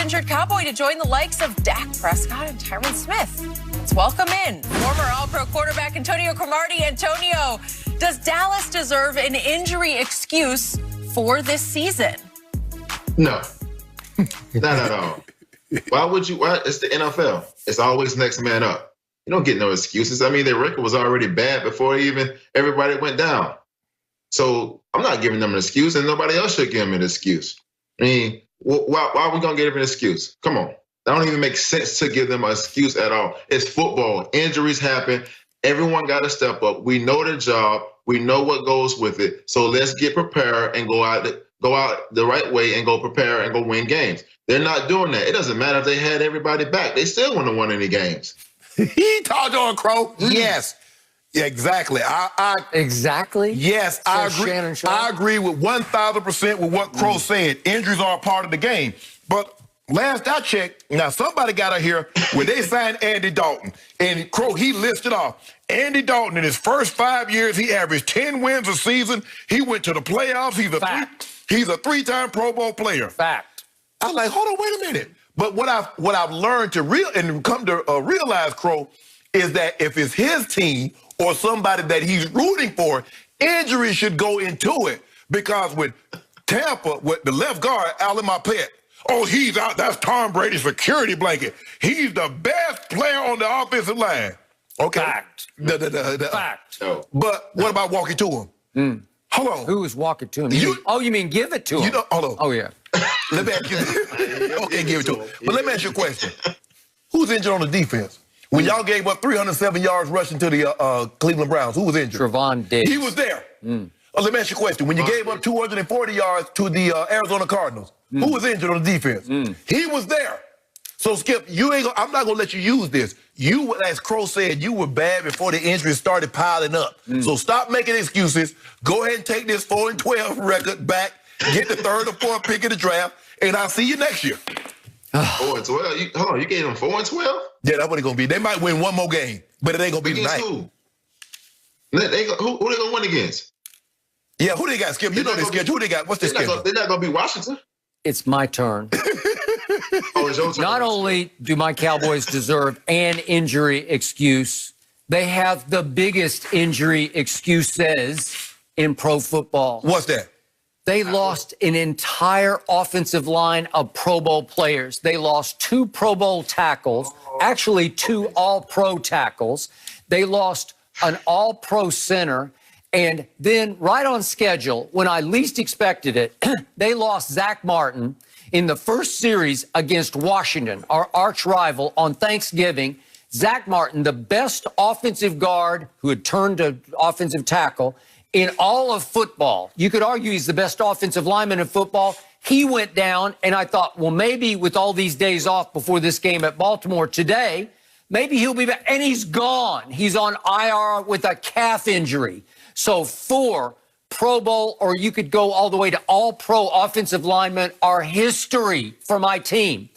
injured Cowboy to join the likes of Dak Prescott and Tyron Smith. Let's welcome in former All-Pro quarterback Antonio Cromartie. Antonio, does Dallas deserve an injury excuse for this season? No, not at all. Why would you? Why? It's the NFL. It's always next man up. You don't get no excuses. I mean, their record was already bad before even everybody went down. So I'm not giving them an excuse, and nobody else should give them an excuse. I mean, why are we going to give them an excuse? Come on. That don't even make sense to give them an excuse at all. It's football. Injuries happen. Everyone got to step up. We know their job. We know what goes with it. So let's get prepared and go out the right way and go prepare and go win games. They're not doing that. It doesn't matter if they had everybody back. They still wouldn't have won any games. He talked on Crow. Yes. Yeah, exactly. Exactly? Yes, I agree. I agree with 1,000% with what Crow said. Injuries are a part of the game. But last I checked, now somebody got out here when they signed Andy Dalton. And Crow, he listed off. Andy Dalton, in his first 5 years, he averaged 10 wins a season. He went to the playoffs. He's a three-time Pro Bowl player. Fact. I was like, hold on, wait a minute. But what I've learned to come to realize, Crow, is that if it's his team or somebody that he's rooting for, injury should go into it. Because with Tampa, with the left guard, Alan Marpet, oh, he's out. That's Tom Brady's security blanket. He's the best player on the offensive line. Okay. Fact. Fact. No. But what about walking to him? Hold on. Who was walking to him? You mean give it to him? Hold on. Oh, yeah. Let me ask you this. Okay, give it to him. But let me ask you a question. Who's injured on the defense? When y'all gave up 307 yards rushing to the Cleveland Browns, who was injured? Trevon Diggs. He was there. Let me ask you a question. When you gave up 240 yards to the Arizona Cardinals, who was injured on the defense? He was there. So, Skip, I'm not going to let you use this. You, as Crow said, you were bad before the injuries started piling up. So stop making excuses. Go ahead and take this 4-12 record back, get the third or fourth pick of the draft, and I'll see you next year. 4-12? Hold on, you gave them 4-12? Yeah, that's what it's going to be. They might win one more game, but it ain't going to be tonight. Who they going to win against? Yeah, who they got, Skip? You know their schedule. Who they got? What's their schedule? They're not going to be Washington. It's my turn. Oh, it's your turn. Not only do my Cowboys deserve an injury excuse, they have the biggest injury excuses in pro football. What's that? They lost an entire offensive line of Pro Bowl players. They lost 2 Pro Bowl tackles, actually 2 All-Pro tackles. They lost an All-Pro center. And then right on schedule, when I least expected it, they lost Zach Martin in the first series against Washington, our arch rival, on Thanksgiving. Zach Martin, the best offensive guard who had turned to offensive tackle in all of football. You could argue he's the best offensive lineman in football. He went down, and I thought, well, maybe with all these days off before this game at Baltimore today, maybe he'll be back. And he's gone. He's on IR with a calf injury. So 4 Pro Bowl, or you could go all the way to All-Pro offensive linemen, are history for my team.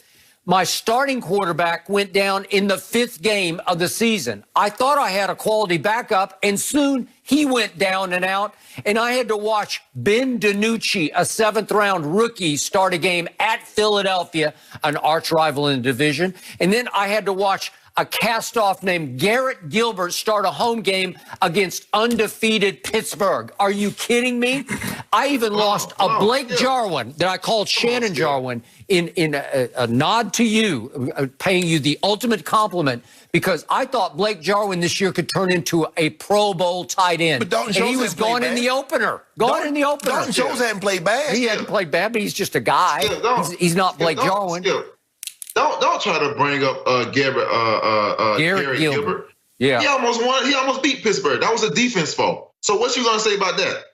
My starting quarterback went down in the 5th game of the season. I thought I had a quality backup, and soon he went down and out, and I had to watch Ben DiNucci, a 7th-round rookie, start a game at Philadelphia, an arch rival in the division. And then I had to watch a cast-off named Garrett Gilbert start a home game against undefeated Pittsburgh. Are you kidding me? I even lost a Blake Jarwin that I called Shannon Jarwin in a nod to you, paying you the ultimate compliment, because I thought Blake Jarwin this year could turn into a Pro Bowl tight end. But and he was gone in the opener. Dalton Schultz hadn't played bad. He hadn't played bad, but he's just a guy. He's not Blake Jarwin. Don't try to bring up Garrett Gilbert. Yeah, he almost won. He almost beat Pittsburgh. That was a defense fault. So what you gonna say about that?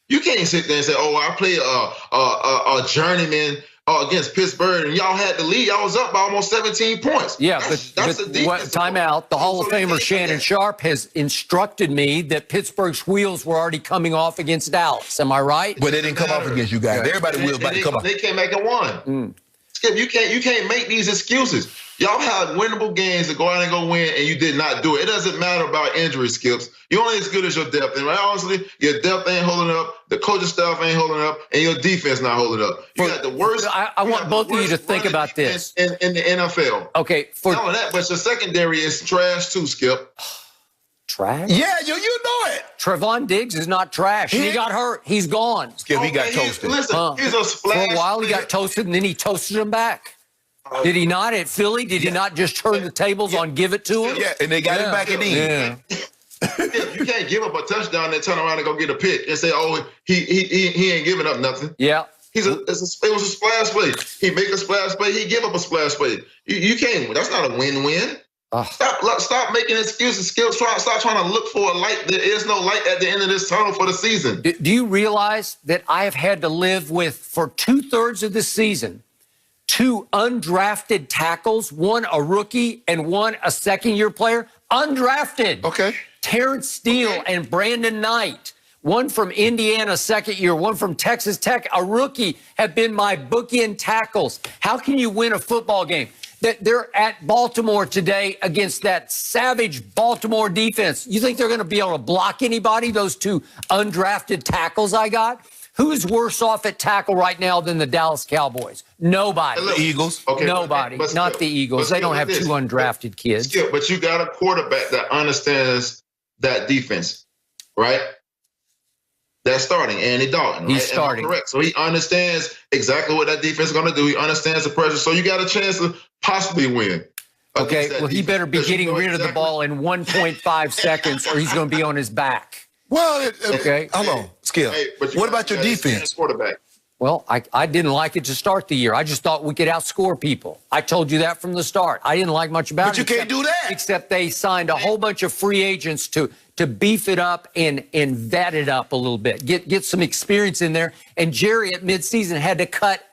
You can't sit there and say, "Oh, I played a journeyman against Pittsburgh, and y'all had the lead. Y'all was up by almost 17 points." Yeah, but timeout. The Hall of Famer Shannon Sharp has instructed me that Pittsburgh's wheels were already coming off against Dallas. Am I right? But they didn't come off against you guys. Everybody's wheels about to come off. They came back and won. Skip, you can't make these excuses. Y'all had winnable games to go out and go win, and you did not do it. It doesn't matter about injury, Skips. You're only as good as your depth. And right, honestly, your depth ain't holding up, the coaching staff ain't holding up, and your defense not holding up. You got the worst. I want both of you to think about this. In the NFL. Okay. Not only that, but your secondary is trash too, Skip. Trash? Yeah, you know it. Trevon Diggs is not trash. He got hurt. He's gone. Skip, he got toasted. Listen, he's a splash. For a while, he got toasted, and then he toasted him back. Did he not at Philly? Did he not just turn the tables on give it to him? Yeah, and they got him back in the end. You can't give up a touchdown and turn around and go get a pick and say, "Oh, he ain't giving up nothing." Yeah. It was a splash play. He make a splash play. He give up a splash play. You can't. That's not a win-win. Stop making excuses. Stop trying to look for a light. There is no light at the end of this tunnel for the season. Do you realize that I have had to live with, for 2/3 of the season, 2 undrafted tackles, one a rookie and one a second-year player? Undrafted. Okay. Terrence Steele and Brandon Knight, one from Indiana, second year, one from Texas Tech, a rookie, have been my bookend tackles. How can you win a football game? They're at Baltimore today against that savage Baltimore defense. You think they're going to be able to block anybody, those 2 undrafted tackles I got? Who's worse off at tackle right now than the Dallas Cowboys? Nobody. The Eagles. Okay, nobody. Not the Eagles. They don't have 2 undrafted kids. But you got a quarterback that understands that defense, right? That's starting. Andy Dalton. Right? He's starting. Correct. So he understands exactly what that defense is going to do. He understands the pressure. So you got a chance to possibly win. Okay, well, he better be getting rid of the ball in 1.5 seconds or he's going to be on his back. Well, okay. Hold on, Skip. What about your defense? Quarterback. Well, I didn't like it to start the year. I just thought we could outscore people. I told you that from the start. I didn't like much about it. But you can't do that. Except they signed a whole bunch of free agents to beef it up and vet it up a little bit. Get some experience in there. And Jerry at midseason had to cut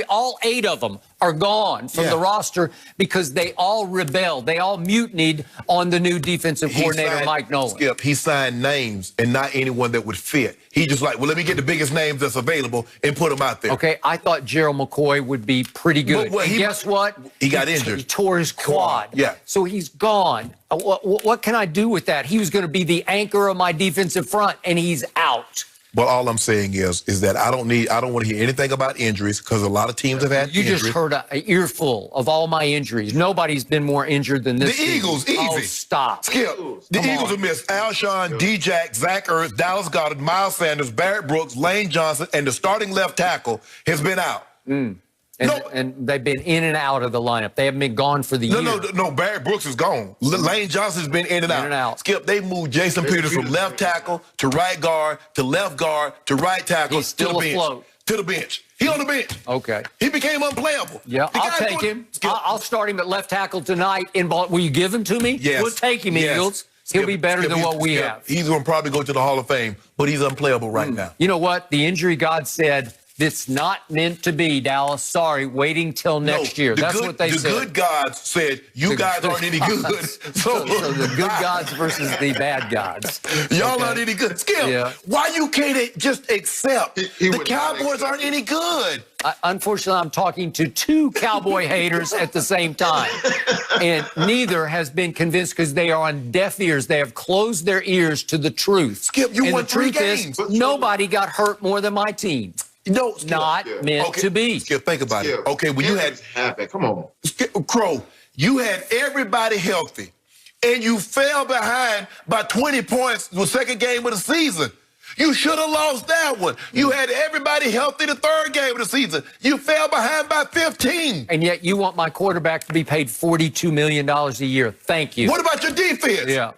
all 8 of them are gone from the roster because they all rebelled. They all mutinied on the new defensive coordinator, Mike Nolan. Skip, he signed names and not anyone that would fit. He just like, well, let me get the biggest names that's available and put them out there. Okay, I thought Gerald McCoy would be pretty good. But guess what? He got injured. He tore his quad. Yeah. So he's gone. What can I do with that? He was going to be the anchor of my defensive front, and he's out. But all I'm saying is that I don't want to hear anything about injuries because a lot of teams have had injuries. You just heard an earful of all my injuries. Nobody's been more injured than this The team. Eagles, easy. Oh, stop. Skip, the Eagles have missed Alshon, D-Jack, Zach Ertz, Dallas Goedert, Miles Sanders, Barrett Brooks, Lane Johnson, and the starting left tackle has been out. And they've been in and out of the lineup. They haven't been gone for the year. No, Barrett Brooks is gone. Lane Johnson's been in and out. Skip, they moved Jason Peters from left tackle to right guard to left guard to right tackle. He's still afloat. To the bench. He on the bench. Okay. He became unplayable. Yeah, I'll take him. I'll start him at left tackle tonight. Will you give him to me? Yes. We'll take him, Eagles. He'll be better than what we have. He's going to probably go to the Hall of Fame, but he's unplayable right now. You know what? The injury god said, it's not meant to be, Dallas. Sorry, waiting till next year. That's what they said. The good gods said, you guys aren't any good. So the good gods versus the bad gods. Y'all aren't any good. Skip, why you can't just accept the Cowboys aren't any good? Unfortunately, I'm talking to 2 Cowboy haters at the same time. And neither has been convinced because they are on deaf ears. They have closed their ears to the truth. Skip, you won 3 games. Nobody got hurt more than my team. No, not meant to be. Skip, think about it. Okay, when you had come on, Skip, Crow, you had everybody healthy, and you fell behind by 20 points the second game of the season. You should have lost that one. You had everybody healthy the third game of the season. You fell behind by 15. And yet you want my quarterback to be paid $42 million a year. Thank you. What about your defense? Yeah.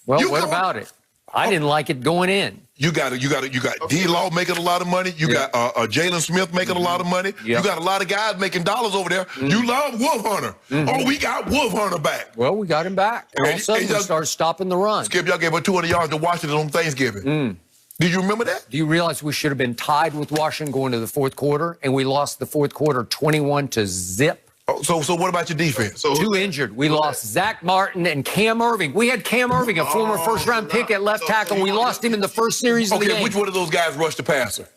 Well, what about it? I didn't like it going in. You got D-Law making a lot of money. You got Jalen Smith making a lot of money. You got a lot of guys making dollars over there. You love Wolf Hunter. Oh, we got Wolf Hunter back. Well, we got him back. And all of a sudden, we started stopping the run. Skip, y'all gave up 200 yards to Washington on Thanksgiving. Did you remember that? Do you realize we should have been tied with Washington going to the fourth quarter, and we lost the fourth quarter 21-0? Oh, so what about your defense? Two injured. We lost Zach Martin and Cam Irving. We had Cam Irving, a former first-round pick at left tackle. We lost him in the first series of the game. Which one of those guys rushed the passer?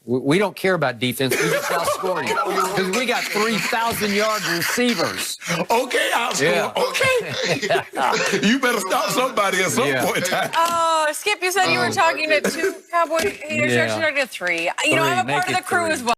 We don't care about defense. We just outscore you because we got 3,000-yard receivers. Okay, I'll score. Yeah. Okay. You better stop somebody at some point in time. Oh, Skip, you said you were talking to 2 Cowboy haters. You're actually talking to 3. You know, I'm a part of the crew as well.